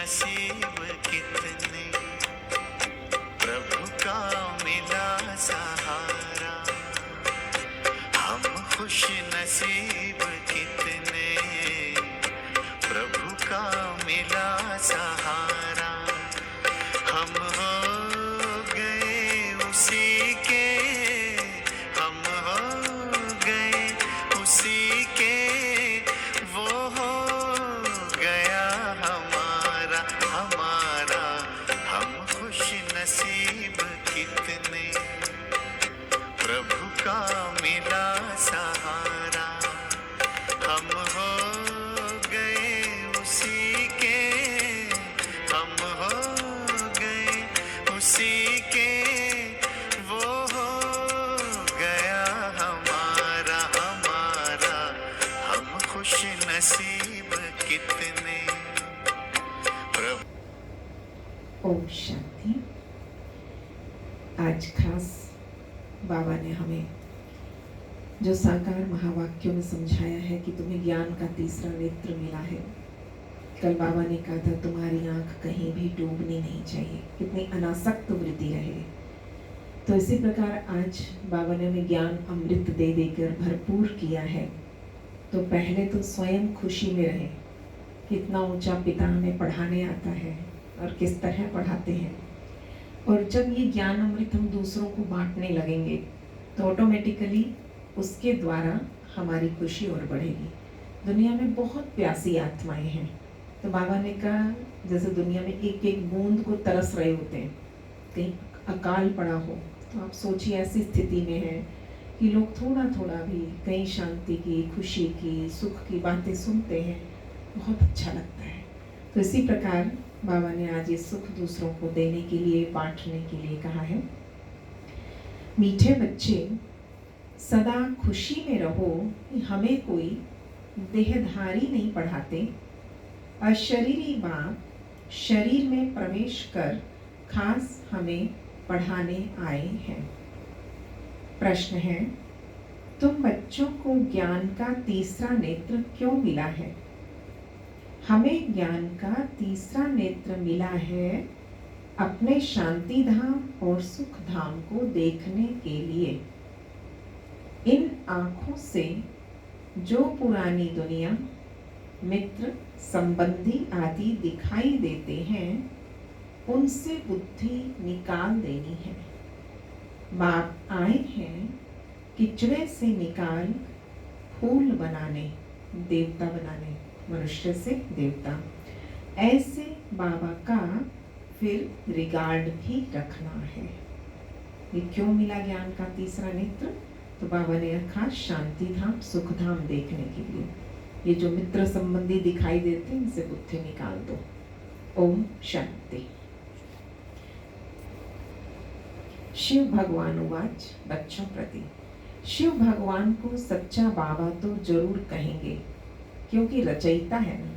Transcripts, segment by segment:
नसीब कितने, प्रभु का मिला सहारा। हम खुश नसीब कितने, प्रभु का मिला सहारा। हम हो गए उसी के, हम हो गए उसी के, वो हो गया हमारा हमारा। हम खुश नसीब कितने, प्रभु का मिला सहारा। हम हो गए उसी के, हम हो गए उसी के, वो हो गया हमारा हमारा। हम खुश नसीब कितने, प्रभु। ओम शांति। आज खास बाबा ने हमें जो साकार महावाक्यों में समझाया है कि तुम्हें ज्ञान का तीसरा नेत्र मिला है। कल बाबा ने कहा था तुम्हारी आंख कहीं भी डूबनी नहीं चाहिए, कितनी अनासक्त वृत्ति रहे। तो इसी प्रकार आज बाबा ने हमें ज्ञान अमृत दे देकर भरपूर किया है। तो पहले तो स्वयं खुशी में रहे, कितना ऊंचा पिता हमें पढ़ाने आता है और किस तरह पढ़ाते हैं। और जब ये ज्ञान अमृत हम दूसरों को बांटने लगेंगे तो ऑटोमेटिकली उसके द्वारा हमारी खुशी और बढ़ेगी। दुनिया में बहुत प्यासी आत्माएं हैं। तो बाबा ने कहा जैसे दुनिया में एक एक बूंद को तरस रहे होते हैं, कहीं अकाल पड़ा हो तो आप सोचिए ऐसी स्थिति में है कि लोग थोड़ा थोड़ा भी कहीं शांति की, खुशी की, सुख की बातें सुनते हैं, बहुत अच्छा लगता है। तो इसी प्रकार बाबा ने आज ये सुख दूसरों को देने के लिए, बांटने के लिए कहा है। मीठे बच्चे सदा खुशी में रहो कि हमें कोई देहधारी नहीं पढ़ाते। अशरीरी बाप शरीर में प्रवेश कर खास हमें पढ़ाने आए हैं। प्रश्न है, तुम बच्चों को ज्ञान का तीसरा नेत्र क्यों मिला है? हमें ज्ञान का तीसरा नेत्र मिला है अपने शांति धाम और सुख धाम को देखने के लिए। इन आँखों से जो पुरानी दुनिया, मित्र, संबंधी आदि दिखाई देते हैं, उनसे बुद्धि निकाल देनी है। बाप आए हैं किचड़े से निकाल फूल बनाने, देवता बनाने, मनुष्य से देवता। ऐसे बाबा का फिर रिगार्ड भी रखना है। ये क्यों मिला ज्ञान का तीसरा नेत्र? तो बाबा ने रखा शांति धाम, सुख धाम देखने के लिए। ये जो मित्र संबंधी दिखाई देते हैं, इनसे बुद्धि निकाल दो। ओम शांति। शिव भगवान उवाच, बच्चों प्रति। शिव भगवान को सच्चा बाबा तो जरूर कहेंगे, क्योंकि रचयिता है ना।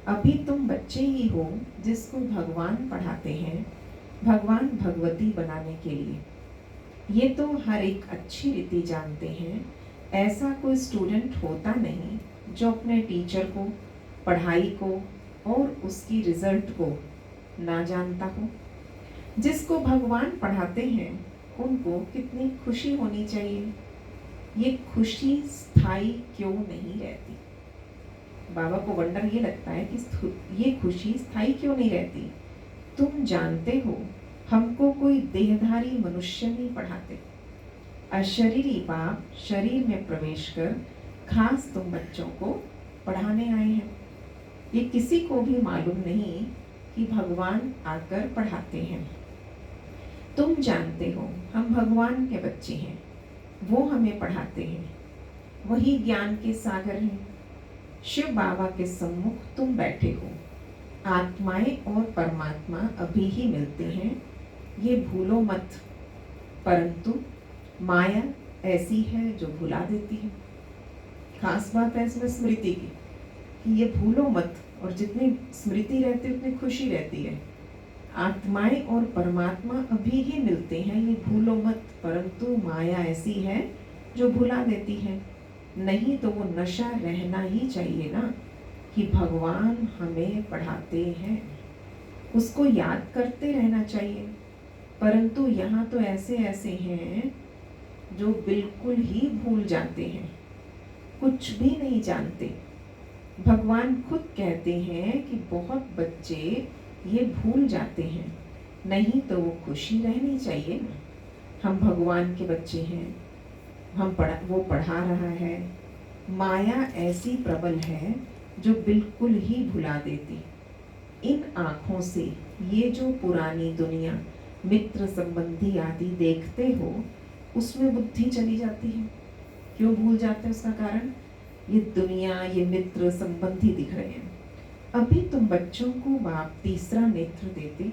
अभी तुम बच्चे ही हो जिसको भगवान पढ़ाते हैं, भगवान भगवती बनाने के लिए। ये तो हर एक अच्छी रीति जानते हैं। ऐसा कोई स्टूडेंट होता नहीं जो अपने टीचर को, पढ़ाई को और उसकी रिजल्ट को ना जानता हो। जिसको भगवान पढ़ाते हैं उनको कितनी खुशी होनी चाहिए। ये खुशी स्थायी क्यों नहीं रहती? बाबा को वंडर ये लगता है कि ये खुशी स्थायी क्यों नहीं रहती। तुम जानते हो हमको कोई देहधारी मनुष्य नहीं पढ़ाते। अशरीरी बाप शरीर में प्रवेश कर खास तुम बच्चों को पढ़ाने आए हैं। ये किसी को भी मालूम नहीं कि भगवान आकर पढ़ाते हैं। तुम जानते हो हम भगवान के बच्चे हैं, वो हमें पढ़ाते हैं, वही ज्ञान के सागर हैं। शिव बाबा के सम्मुख तुम बैठे हो। आत्माएं और परमात्मा अभी ही मिलते हैं, ये भूलो मत। परंतु माया ऐसी है जो भुला देती है। खास बात है इसमें स्मृति की कि ये भूलो मत, और जितनी स्मृति रहती है उतनी खुशी रहती है। आत्माएं और परमात्मा अभी ही मिलते हैं, ये भूलो मत। परंतु माया ऐसी है जो भुला देती है। नहीं तो वो नशा रहना ही चाहिए ना कि भगवान हमें पढ़ाते हैं। उसको याद करते रहना चाहिए। परंतु यहाँ तो ऐसे ऐसे हैं जो बिल्कुल ही भूल जाते हैं, कुछ भी नहीं जानते। भगवान खुद कहते हैं कि बहुत बच्चे ये भूल जाते हैं, नहीं तो वो खुशी रहनी चाहिए ना। हम भगवान के बच्चे हैं, वो पढ़ा रहा है। माया ऐसी प्रबल है जो बिल्कुल ही भुला देती। इन आँखों से ये जो पुरानी दुनिया, मित्र संबंधी आदि देखते हो, उसमें बुद्धि चली जाती है। क्यों भूल जाते हैं? उसका कारण ये दुनिया, ये मित्र संबंधी दिख रहे हैं। अभी तुम बच्चों को बाप तीसरा नेत्र देते,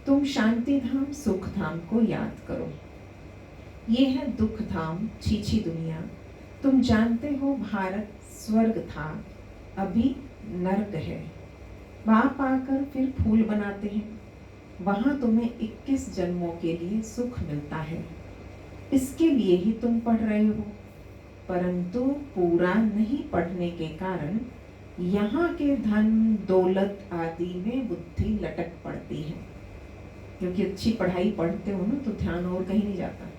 तुम शांति धाम सुख धाम को याद करो। ये है दुख धाम, छीछी दुनिया। तुम जानते हो भारत स्वर्ग था, अभी नर्क है। बाप आकर फिर फूल बनाते हैं, वहां तुम्हें 21 जन्मों के लिए सुख मिलता है। इसके लिए ही तुम पढ़ रहे हो, परंतु पूरा नहीं पढ़ने के कारण यहाँ के धन दौलत आदि में बुद्धि लटक पड़ती है। क्योंकि अच्छी पढ़ाई पढ़ते हो ना तो ध्यान और कहीं नहीं जाता।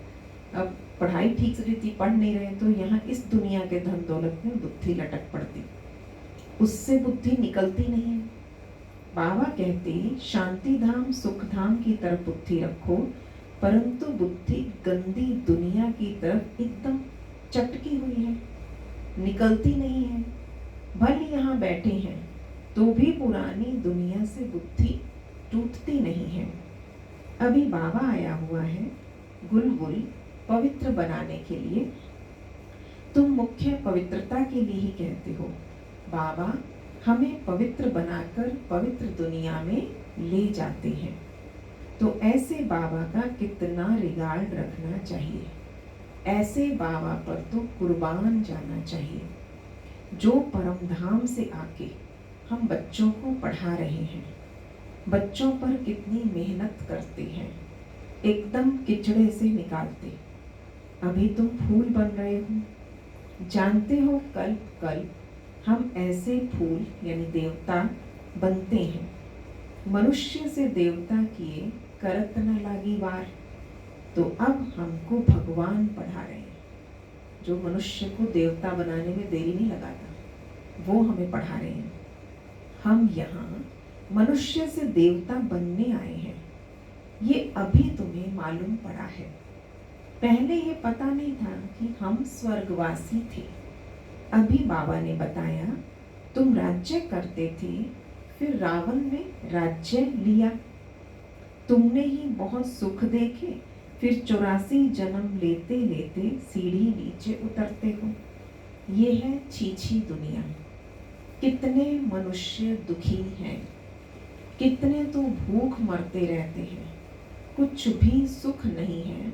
अब पढ़ाई ठीक से रीति पढ़ नहीं रहे तो यहाँ इस दुनिया के धन दौलत में बुद्धि लटक पड़ती, उससे बुद्धि निकलती नहीं है। बाबा कहते शांति धाम सुख धाम की तरफ बुद्धि रखो, परंतु बुद्धि गंदी दुनिया की तरफ एकदम चटकी हुई है, निकलती नहीं है। भले यहाँ बैठे हैं तो भी पुरानी दुनिया से बुद्धि टूटती नहीं है। अभी बाबा आया हुआ है गुलगुल पवित्र बनाने के लिए। तुम मुख्य पवित्रता के लिए ही कहते हो, बाबा हमें पवित्र बनाकर पवित्र दुनिया में ले जाते हैं। तो ऐसे बाबा का कितना रिगार्ड रखना चाहिए, ऐसे बाबा पर तो कुर्बान जाना चाहिए। जो परम धाम से आके हम बच्चों को पढ़ा रहे हैं, बच्चों पर कितनी मेहनत करते हैं, एकदम किचड़े से निकालते। अभी तुम फूल बन रहे हो, जानते हो कल कल हम ऐसे फूल यानी देवता बनते हैं। मनुष्य से देवता किए करत न लागी वार, तो अब हमको भगवान पढ़ा रहे हैं। जो मनुष्य को देवता बनाने में देरी नहीं लगाता, वो हमें पढ़ा रहे हैं। हम यहाँ मनुष्य से देवता बनने आए हैं, ये अभी तुम्हें मालूम पड़ा है। पहले ये पता नहीं था कि हम स्वर्गवासी थे। अभी बाबा ने बताया तुम राज्य करते थे, फिर रावण ने राज्य लिया। तुमने ही बहुत सुख देखे, फिर 84 जन्म लेते लेते सीढ़ी नीचे उतरते हो। ये है छीछी दुनिया। कितने मनुष्य दुखी हैं, कितने तो भूख मरते रहते हैं, कुछ भी सुख नहीं है।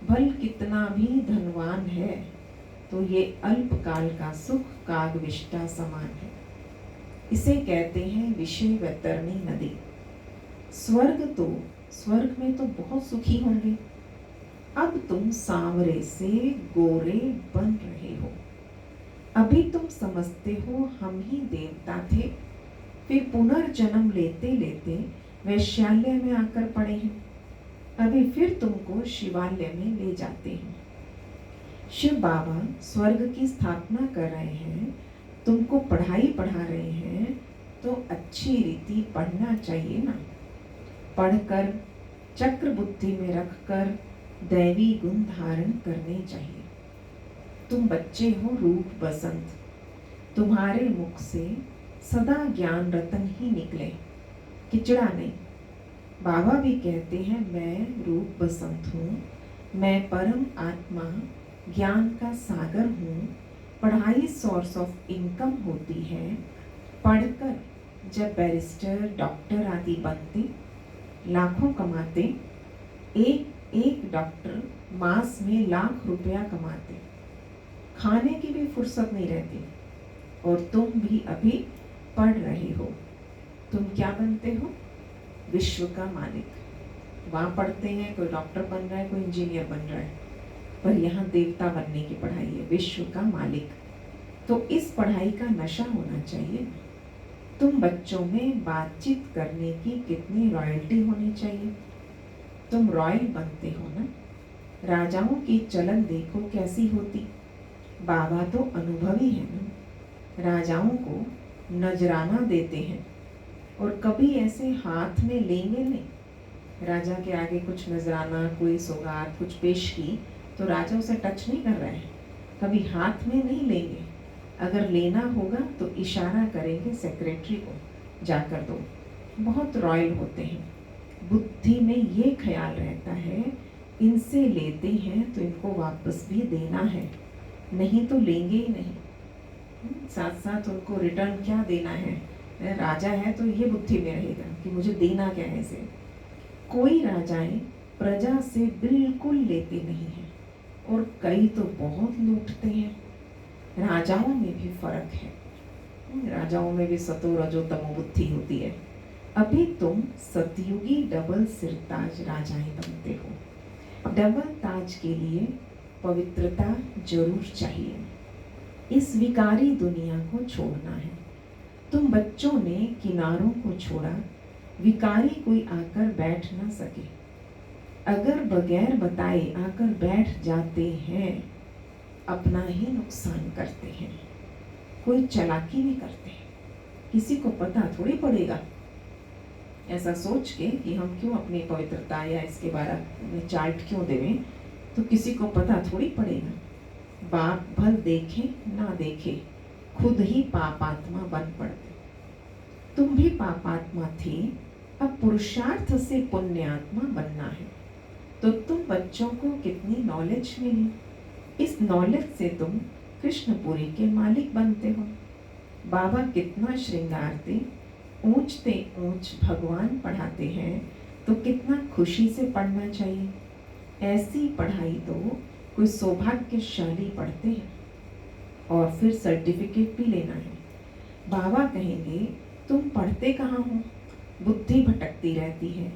भल कितना भी धनवान है तो ये अल्पकाल का सुख कागविष्टा समान है। इसे कहते हैं विषय वैतरणी नदी। स्वर्ग में तो बहुत सुखी होंगे। अब तुम सांवरे से गोरे बन रहे हो। अभी तुम समझते हो हम ही देवता थे, फिर पुनर्जन्म लेते लेते वैश्यालय में आकर पड़े हैं। अभी फिर तुमको शिवालय में ले जाते हैं। शिव बाबा स्वर्ग की स्थापना कर रहे हैं, तुमको पढ़ाई पढ़ा रहे हैं, तो अच्छी रीति पढ़ना चाहिए ना। पढ़कर चक्र बुद्धि में रखकर दैवी गुण धारण करने चाहिए। तुम बच्चे हो रूप बसंत, तुम्हारे मुख से सदा ज्ञान रतन ही निकले, किचड़ा नहीं। बाबा भी कहते हैं मैं रूप बसंत हूँ, मैं परम आत्मा ज्ञान का सागर हूँ। पढ़ाई सोर्स ऑफ इनकम होती है। पढ़कर जब बैरिस्टर डॉक्टर आदि बनते, लाखों कमाते, एक डॉक्टर मास में लाख रुपया कमाते, खाने की भी फुर्सत नहीं रहती। और तुम भी अभी पढ़ रहे हो, तुम क्या बनते हो? विश्व का मालिक। वहाँ पढ़ते हैं, कोई डॉक्टर बन रहा है, कोई इंजीनियर बन रहा है, पर यहाँ देवता बनने की पढ़ाई है, विश्व का मालिक। तो इस पढ़ाई का नशा होना चाहिए। तुम बच्चों में बातचीत करने की कितनी रॉयल्टी होनी चाहिए। तुम रॉयल बनते हो ना। राजाओं की चलन देखो कैसी होती। बाबा तो अनुभवी है ना। राजाओं को नजराना देते हैं और कभी ऐसे हाथ में लेंगे नहीं। राजा के आगे कुछ नजराना, कोई सौगात, कुछ पेश की तो राजा उसे टच नहीं कर रहे हैं, कभी हाथ में नहीं लेंगे। अगर लेना होगा तो इशारा करेंगे सेक्रेटरी को, जाकर दो। बहुत रॉयल होते हैं। बुद्धि में ये ख्याल रहता है इनसे लेते हैं तो इनको वापस भी देना है, नहीं तो लेंगे ही नहीं। साथ साथ उनको रिटर्न क्या देना है। राजा है तो ये बुद्धि में रहेगा कि मुझे देना क्या है इसे। कोई राजाएं प्रजा से बिल्कुल लेते नहीं हैं और कई तो बहुत लूटते हैं। राजाओं में भी फर्क है। राजाओं में भी सतो रजो तमो बुद्धि होती है। अभी तुम सतयुगी डबल सिरताज राजाएं बनते हो। डबल ताज के लिए पवित्रता जरूर चाहिए। इस विकारी दुनिया को छोड़ना है। तुम बच्चों ने किनारों को छोड़ा, विकारी कोई आकर बैठ ना सके। अगर बगैर बताए आकर बैठ जाते हैं, अपना ही नुकसान करते हैं। कोई चालाकी भी करते हैं, किसी को पता थोड़ी पड़ेगा। ऐसा सोच के कि हम क्यों अपनी पवित्रता या इसके बारे में चार्ट क्यों देवें, तो किसी को पता थोड़ी पड़ेगा। बाप भल देखे ना देखे, खुद ही पापात्मा बन पड़ते। तुम भी पापात्मा थे, अब पुरुषार्थ से पुण्यात्मा बनना है। तो तुम बच्चों को कितनी नॉलेज मिली। इस नॉलेज से तुम कृष्णपुरी के मालिक बनते हो। बाबा कितना श्रृंगारते, ऊंचते ऊंच भगवान पढ़ाते हैं तो कितना खुशी से पढ़ना चाहिए। ऐसी पढ़ाई तो कोई सौभाग्यशाली पढ़ते हैं और फिर सर्टिफिकेट भी लेना है। बाबा कहेंगे तुम पढ़ते कहाँ हो, बुद्धि भटकती रहती है,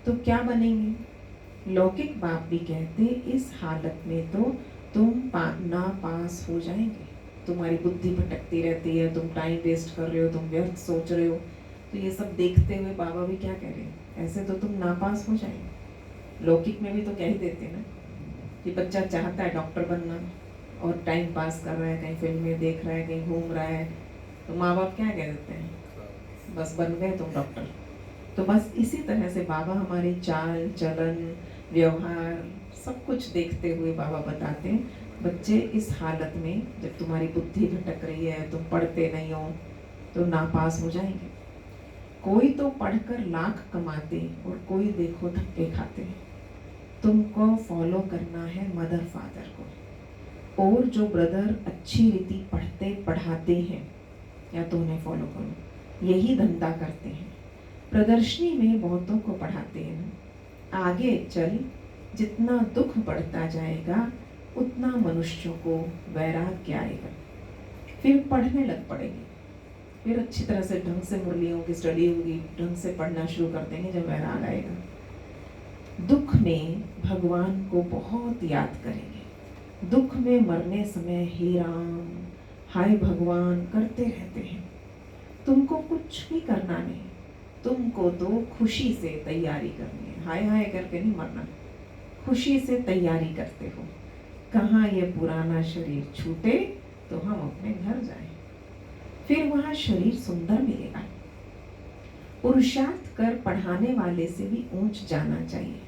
तो क्या बनेंगे। लौकिक बाप भी कहते इस हालत में तो तुम ना पास हो जाएंगे। तुम्हारी बुद्धि भटकती रहती है, तुम टाइम वेस्ट कर रहे हो, तुम व्यर्थ सोच रहे हो। तो ये सब देखते हुए बाबा भी क्या कह रहे हैं, ऐसे तो तुम नापास हो जाएंगे। लौकिक में भी तो कह ही देते ना कि बच्चा चाहता है डॉक्टर बनना और टाइम पास कर रहा है, कहीं फिल्में देख रहा है, कहीं घूम रहा है, तो माँ बाप क्या कह देते हैं, बस बन गए तुम डॉक्टर। तो बस इसी तरह से बाबा हमारी चाल चलन व्यवहार सब कुछ देखते हुए बाबा बताते हैं बच्चे इस हालत में जब तुम्हारी बुद्धि भटक रही है, तुम पढ़ते नहीं हो, तो नापास हो जाएंगे। कोई तो पढ़कर लाख कमाते और कोई देखो धक्के खाते हैं। तुमको फॉलो करना है मदर फादर को, और जो ब्रदर अच्छी रीति पढ़ते पढ़ाते हैं या तो उन्हें फॉलो करो। यही धंधा करते हैं। प्रदर्शनी में बहुतों को पढ़ाते हैं ना। आगे चल जितना दुख बढ़ता जाएगा उतना मनुष्यों को वैराग्य आएगा, फिर पढ़ने लग पड़ेंगे, फिर अच्छी तरह से ढंग से मुरलियों की स्टडी होगी, ढंग से पढ़ना शुरू कर देंगे जब वैराग आएगा। दुख में भगवान को बहुत याद करेंगे। दुख में मरने समय हे राम हाय भगवान करते रहते हैं। तुमको कुछ भी करना नहीं, तुमको तो खुशी से तैयारी करनी है। हाय हाय करके नहीं मरना, खुशी से तैयारी करते हो। कहाँ ये पुराना शरीर छूटे तो हम अपने घर जाएं, फिर वहाँ शरीर सुंदर मिलेगा। पुरुषार्थ कर पढ़ाने वाले से भी ऊंच जाना चाहिए।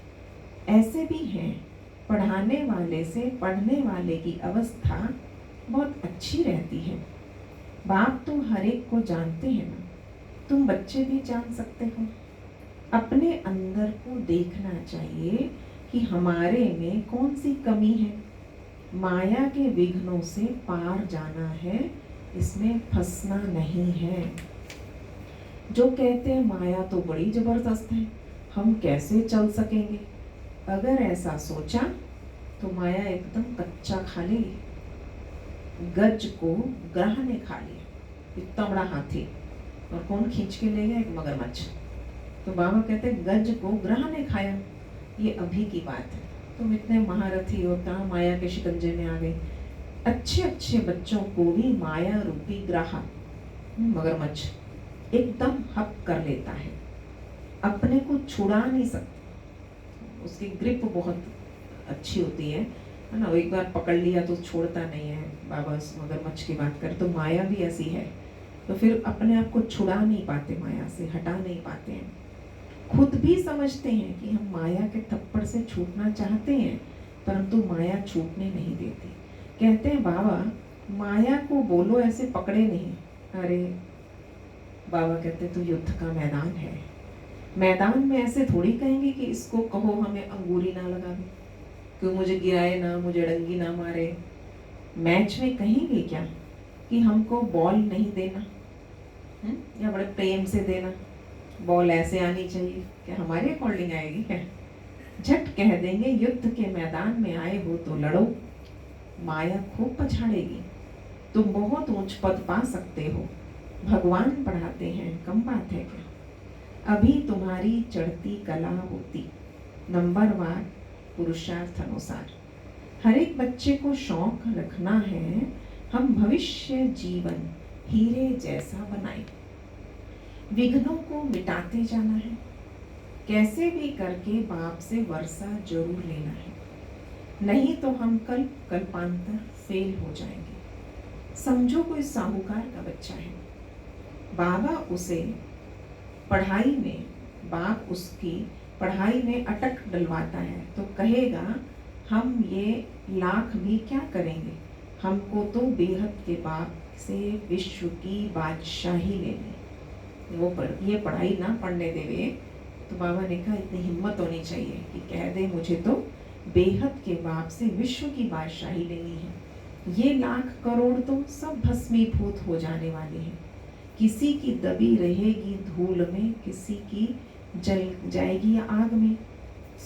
ऐसे भी हैं पढ़ाने वाले से पढ़ने वाले की अवस्था बहुत अच्छी रहती है। बाप तो हर एक को जानते हैं ना, तुम बच्चे भी जान सकते हो। अपने अंदर को देखना चाहिए कि हमारे में कौन सी कमी है। माया के विघ्नों से पार जाना है, इसमें फंसना नहीं है। जो कहते हैं माया तो बड़ी जबरदस्त है, हम कैसे चल सकेंगे, अगर ऐसा सोचा तो माया एकदम कच्चा खा लेगी। गज को ग्रह ने खा लिया, इतना बड़ा हाथी, और कौन खींच के ले गया, एक मगरमच्छ। तो बाबा कहते हैं गज को ग्रह ने खाया। ये अभी की बात है, तुम इतने महारथी हो, कहाँ माया के शिकंजे में आ गए। अच्छे अच्छे बच्चों को भी माया रूपी ग्राह मगरमच्छ एकदम हप कर लेता है, अपने को छुड़ा नहीं सकता। उसकी ग्रिप बहुत अच्छी होती है ना, एक बार पकड़ लिया तो छोड़ता नहीं है। बाबा इस मगरमच्छ की बात करें तो माया भी ऐसी है, तो फिर अपने आप को छुड़ा नहीं पाते, माया से हटा नहीं पाते हैं। खुद भी समझते हैं कि हम माया के थप्पड़ से छूटना चाहते हैं, परंतु माया छूटने नहीं देती। कहते हैं बाबा माया को बोलो ऐसे पकड़े नहीं। अरे बाबा कहते तो युद्ध का मैदान है, मैदान में ऐसे थोड़ी कहेंगे कि इसको कहो हमें अंगूरी ना लगा दे, क्यों मुझे गिराए ना, मुझे डंगी ना मारे। मैच में कहेंगे क्या कि हमको बॉल नहीं देना, या बड़े प्रेम से देना, बॉल ऐसे आनी चाहिए, क्या हमारे अकॉर्डिंग आएगी क्या? झट कह देंगे युद्ध के मैदान में आए हो तो लड़ो, माया खूब पछाड़ेगी, तुम बहुत ऊंच पद पा सकते हो, भगवान पढ़ाते हैं, कम बात है क्या? अभी तुम्हारी चढ़ती कला होती, नंबरवार पुरुषार्थ अनुसार। हर एक बच्चे को शौक रखना है हम भविष्य जीवन हीरे जैसा बनाए, विघ्नों को मिटाते जाना है, कैसे भी करके बाप से वर्षा जरूर लेना है, नहीं तो हम कल्पांतर फेल हो जाएंगे। समझो कोई साहूकार का बच्चा है, बाबा उसे पढ़ाई में, बाप उसकी पढ़ाई में अटक डलवाता है, तो कहेगा हम ये लाख भी क्या करेंगे, हमको तो बेहद के बाप से विश्व की बादशाही लेनी। ये पढ़ाई ना पढ़ने देवे तो बाबा ने कहा इतनी हिम्मत होनी चाहिए कि कह दे मुझे तो बेहद के बाप से विश्व की बादशाही लेनी है। ये लाख करोड़ तो सब भस्मीभूत हो जाने वाले हैं, किसी की दबी रहेगी धूल में, किसी की जल जाएगी आग में,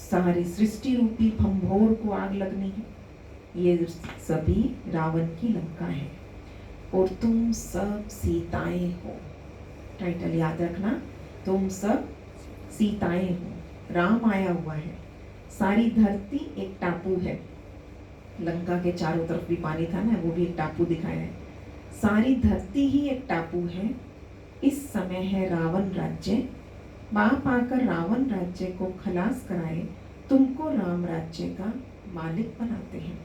सारी सृष्टि रूपी भंभोर को आग लगनी है। ये सभी रावण की लंका है और तुम सब सीताएं हो। टाइटल याद रखना, तुम सब सीताएं हो, राम आया हुआ है। सारी धरती एक टापू है, लंका के चारों तरफ भी पानी था ना, वो भी एक टापू दिखाया है। सारी धरती ही एक टापू है। इस समय है रावण राज्य, बाप आकर रावण राज्य को खलास कराए, तुमको राम राज्य का मालिक बनाते हैं।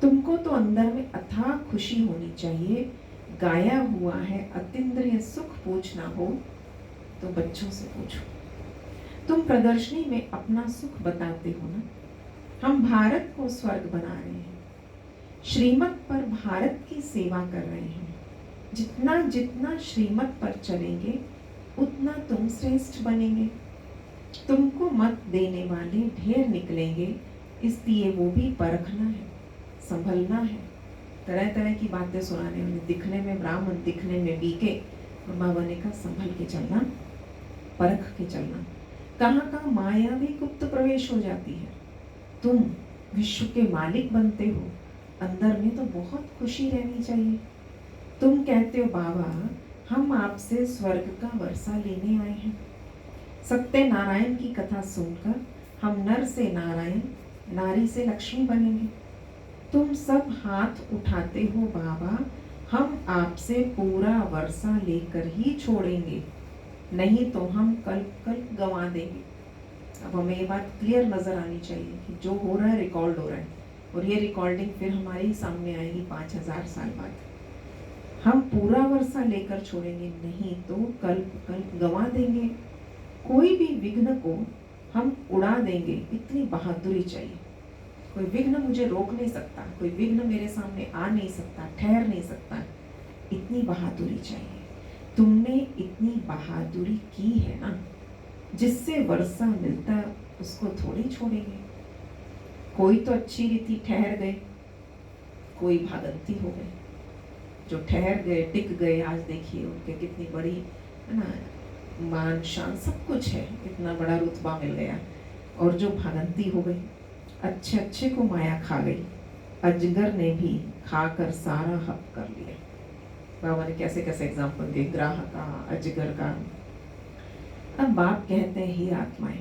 तुमको तो अंदर में अथाह खुशी होनी चाहिए। गाया हुआ है अतीन्द्रिय सुख पूछना हो तो बच्चों से पूछो। तुम प्रदर्शनी में अपना सुख बताते हो ना, हम भारत को स्वर्ग बना रहे हैं, श्रीमत पर भारत की सेवा कर रहे हैं। जितना जितना श्रीमत पर चलेंगे उतना तुम श्रेष्ठ बनेंगे। तुमको मत देने वाले ढेर निकलेंगे, इसलिए वो भी परखना है, संभलना है। तरह तरह की बातें सुनाने वाले, दिखने में ब्राह्मण, दिखने में बीके, और बाबा ने कहा संभल के चलना, परख के चलना। कहाँ कहाँ माया भी गुप्त प्रवेश हो जाती है। तुम विश्व के मालिक बनते हो, अंदर में तो बहुत खुशी रहनी चाहिए। तुम कहते हो बाबा हम आपसे स्वर्ग का वर्षा लेने आए हैं। सत्य नारायण की कथा सुनकर हम नर से नारायण, नारी से लक्ष्मी बनेंगे। तुम सब हाथ उठाते हो बाबा, हम आपसे पूरा वर्षा लेकर ही छोड़ेंगे, नहीं तो हम कल्प गंवा देंगे। अब हमें ये बात क्लियर नजर आनी चाहिए कि जो हो रहा है रिकॉर्ड हो रहा है, और ये रिकॉर्डिंग फिर हमारे सामने आएगी 5000 साल बाद। हम पूरा वर्षा लेकर छोड़ेंगे, नहीं तो कल्प गंवा देंगे। कोई भी विघ्न को हम उड़ा देंगे, इतनी बहादुरी चाहिए। कोई विघ्न मुझे रोक नहीं सकता, कोई विघ्न मेरे सामने आ नहीं सकता, ठहर नहीं सकता, इतनी बहादुरी चाहिए। तुमने इतनी बहादुरी की है ना, जिससे वर्षा मिलता है उसको थोड़ी छोड़ेंगे। कोई तो अच्छी रीति ठहर गए, कोई भागंती हो गए। जो ठहर गए, टिक गए, आज देखिए उनके कितनी बड़ी है ना, मान शान सब कुछ है, इतना बड़ा रुतबा मिल गया। और जो भागंती हो गई, अच्छे अच्छे को माया खा गई, अजगर ने भी खाकर सारा हक कर लिया। बाबा ने कैसे कैसे एग्जाम्पल दिए, ग्राह का, अजगर का। अब बाप कहते हैं ही आत्माएं,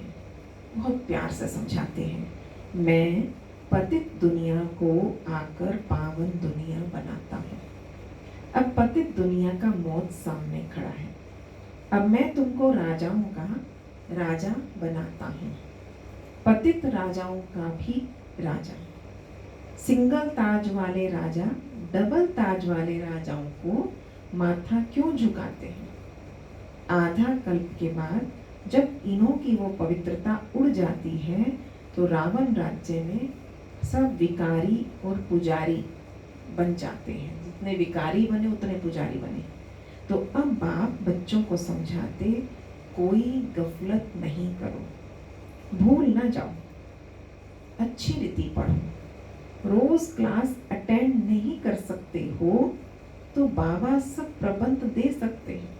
बहुत प्यार से समझाते हैं, मैं पतित दुनिया को आकर पावन दुनिया बनाता हूँ। अब पतित दुनिया का मौत सामने खड़ा है, अब मैं तुमको राजाओं का राजा बनाता हूँ, पतित राजाओं का भी राजा। सिंगल ताज वाले राजा डबल ताज वाले राजाओं को माथा क्यों झुकाते हैं? आधा कल्प के बाद जब इन्हों की वो पवित्रता उड़ जाती है तो रावण राज्य में सब विकारी और पुजारी बन जाते हैं। जितने विकारी बने उतने पुजारी बने। तो अब बाप बच्चों को समझाते, कोई गफलत नहीं करो, भूल ना जाओ, अच्छी रीति पढ़ो। रोज क्लास अटेंड नहीं कर सकते हो तो बाबा सब प्रबंध दे सकते हैं।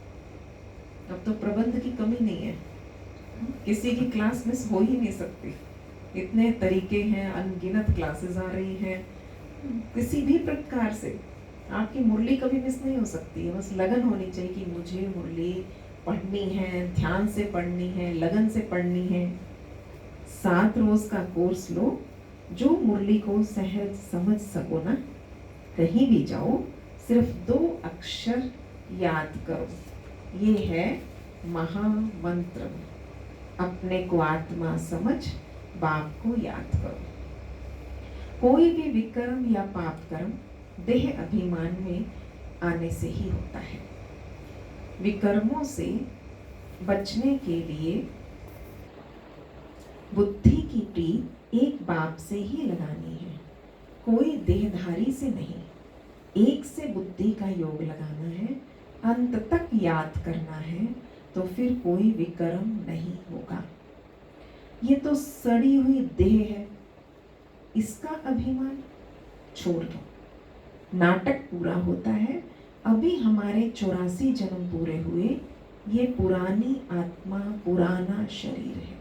अब तो प्रबंध की कमी नहीं है, किसी की क्लास मिस हो ही नहीं सकती। इतने तरीके हैं, अनगिनत क्लासेस आ रही हैं, किसी भी प्रकार से आपकी मुरली कभी मिस नहीं हो सकती है। बस लगन होनी चाहिए कि मुझे मुरली पढ़नी है, ध्यान से पढ़नी है, लगन से पढ़नी है। 7 रोज का कोर्स लो, जो मुरली को सहज समझ सको ना। कहीं भी जाओ सिर्फ 2 अक्षर याद करो, ये है महामंत्र। अपने को आत्मा समझ बाप को याद करो। कोई भी विकर्म या पाप कर्म देह अभिमान में आने से ही होता है। विकर्मों से बचने के लिए बुद्धि की प्रीत एक बाप से ही लगानी है, कोई देहधारी से नहीं। एक से बुद्धि का योग लगाना है, अंत तक याद करना है, तो फिर कोई विकर्म नहीं होगा। ये तो सड़ी हुई देह है, इसका अभिमान छोड़ दो। नाटक पूरा होता है, अभी हमारे 84 जन्म पूरे हुए। ये पुरानी आत्मा, पुराना शरीर है।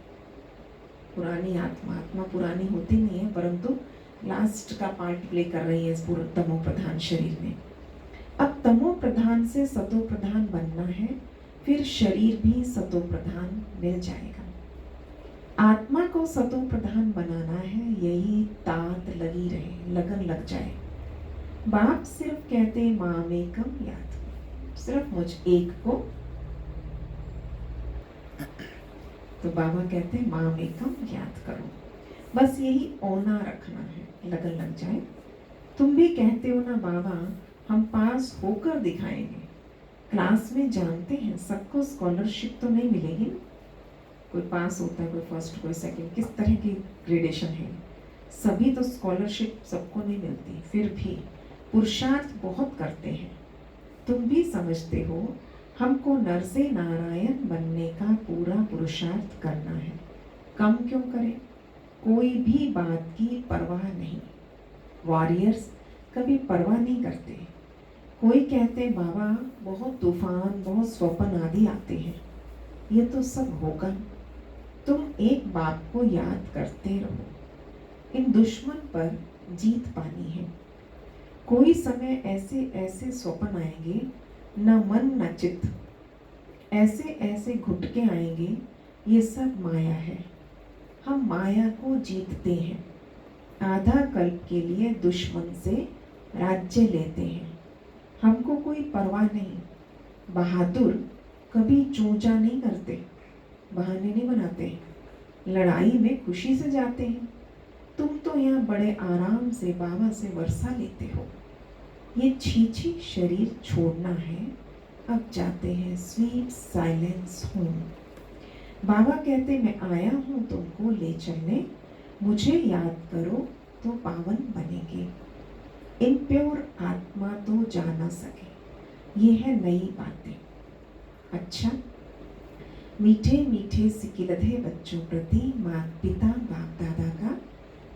पुरानी आत्मा, आत्मा पुरानी होती नहीं है, परंतु लास्ट का पार्ट प्ले कर रही है इस पूरे तमो प्रधान शरीर में। अब तमो प्रधान से सतो प्रधान बनना है, फिर शरीर भी सतो प्रधान मिल जाएगा। आत्मा को सतो प्रधान बनाना है, यही तात लगी रहे, लगन लग जाए। बाप सिर्फ कहते मामेकम याद, सिर्फ मुझ एक को। तो बाबा कहते मामेकम याद करो, बस यही ओना रखना है, लगन लग जाए। तुम भी कहते हो ना बाबा हम पास होकर दिखाएंगे। क्लास में जानते हैं सबको स्कॉलरशिप तो नहीं मिलेगी ना, कोई पास होता है, कोई फर्स्ट, कोई सेकंड, किस तरह की ग्रेडेशन है। सभी तो स्कॉलरशिप सबको नहीं मिलती, फिर भी पुरुषार्थ बहुत करते हैं। तुम भी समझते हो हमको नर से नारायण बनने का पूरा पुरुषार्थ करना है। कम क्यों करें, कोई भी बात की परवाह नहीं। वॉरियर्स कभी परवाह नहीं करते। कोई कहते बाबा बहुत तूफान, बहुत स्वप्न आदि आते हैं, ये तो सब होगा। तुम एक बात को याद करते रहो, इन दुश्मन पर जीत पानी है। कोई समय ऐसे ऐसे स्वप्न आएंगे, न मन न चित्त, ऐसे ऐसे घुटके आएंगे, ये सब माया है। हम माया को जीतते हैं। आधा कल्प के लिए दुश्मन से राज्य लेते हैं। हमको कोई परवाह नहीं। बहादुर कभी चूजा नहीं करते, बहाने नहीं बनाते, लड़ाई में खुशी से जाते हैं। तुम तो यहाँ बड़े आराम से बाबा से वर्षा लेते हो। ये छीछी शरीर छोड़ना है, अब जाते हैं स्वीट साइलेंस होम। बाबा कहते मैं आया हूँ तुमको ले चलने, मुझे याद करो तो पावन बनेंगे। इम्प्योर आत्मा तो जा ना सके, ये है नई बातें। अच्छा, मीठे मीठे सिकिलधे बच्चों प्रति माता पिता बाप दादा का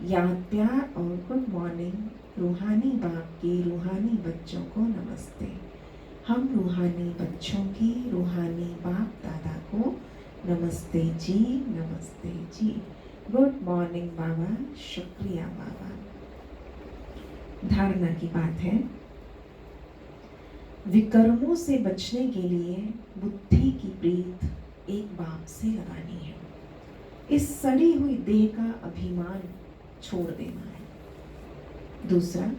याद प्यार और गुड मॉर्निंग। रूहानी बाप के रूहानी बच्चों को नमस्ते। हम रूहानी बच्चों की रूहानी बाप दादा को नमस्ते जी, नमस्ते जी। गुड मॉर्निंग बाबा, शुक्रिया बाबा। धारणा की बात है, विकर्मों से बचने के लिए बुद्धि की प्रीत एक बाप से लगानी है। इस सड़ी हुई देह का अभिमान छोड़ देना है। दूसरा,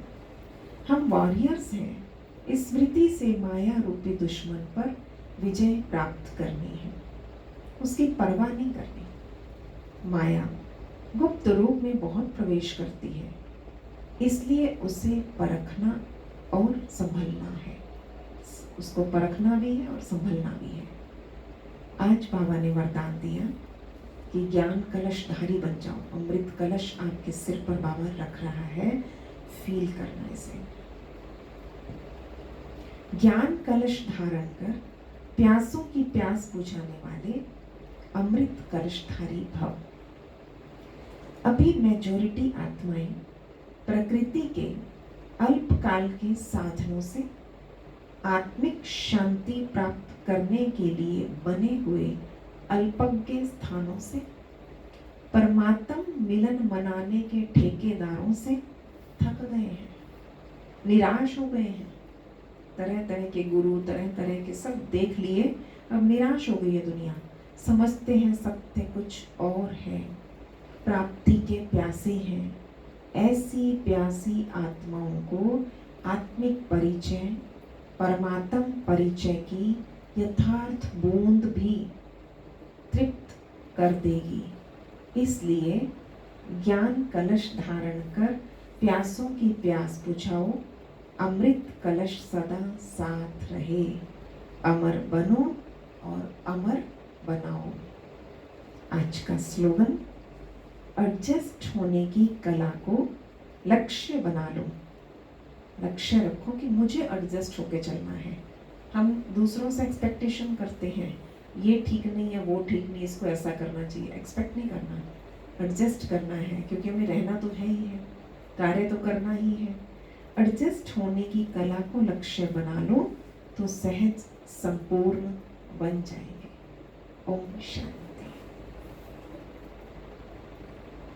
हम वॉरियर्स हैं। इस स्मृति से माया रूपी दुश्मन पर विजय प्राप्त करनी है, उसकी परवाह नहीं करनी। माया गुप्त रूप में बहुत प्रवेश करती है, इसलिए उसे परखना और संभलना है। उसको परखना भी है और संभलना भी है। आज बाबा ने वरदान दिया कि ज्ञान कलशधारी बन जाओ। अमृत कलश आपके सिर पर बाबा रख रहा है, फील करना इसे। ज्ञान कलश धारण कर प्यासों की प्यास बुझाने वाले अमृत कलशधारी भव। अभी मेजॉरिटी आत्माएं प्रकृति के अल्पकाल के साधनों से आत्मिक शांति प्राप्त करने के लिए बने हुए अल्पज्ञ स्थानों से, परमात्म मिलन मनाने के ठेकेदारों से थक गए हैं, निराश हो गए हैं। तरह तरह के गुरु, तरह तरह के सब देख लिए, अब निराश हो गई है दुनिया। समझते हैं सत्य कुछ और है, प्राप्ति के प्यासे हैं। ऐसी प्यासी आत्माओं को आत्मिक परिचय, परमात्म परिचय की यथार्थ बूंद भी तृप्त कर देगी। इसलिए ज्ञान कलश धारण कर प्यासों की प्यास बुझाओ, अमृत कलश सदा साथ रहे। अमर बनो और अमर बनाओ। आज का स्लोगन, एडजस्ट होने की कला को लक्ष्य बना लो। लक्ष्य रखो कि मुझे एडजस्ट होके चलना है। हम दूसरों से एक्सपेक्टेशन करते हैं, ये ठीक नहीं है, वो ठीक नहीं, इसको ऐसा करना चाहिए। एक्सपेक्ट नहीं करना, एडजस्ट करना है, क्योंकि हमें रहना तो है ही है, कार्य तो करना ही है। एडजस्ट होने की कला को लक्ष्य बना लो तो सहज संपूर्ण बन जाएंगे। ओम शांति।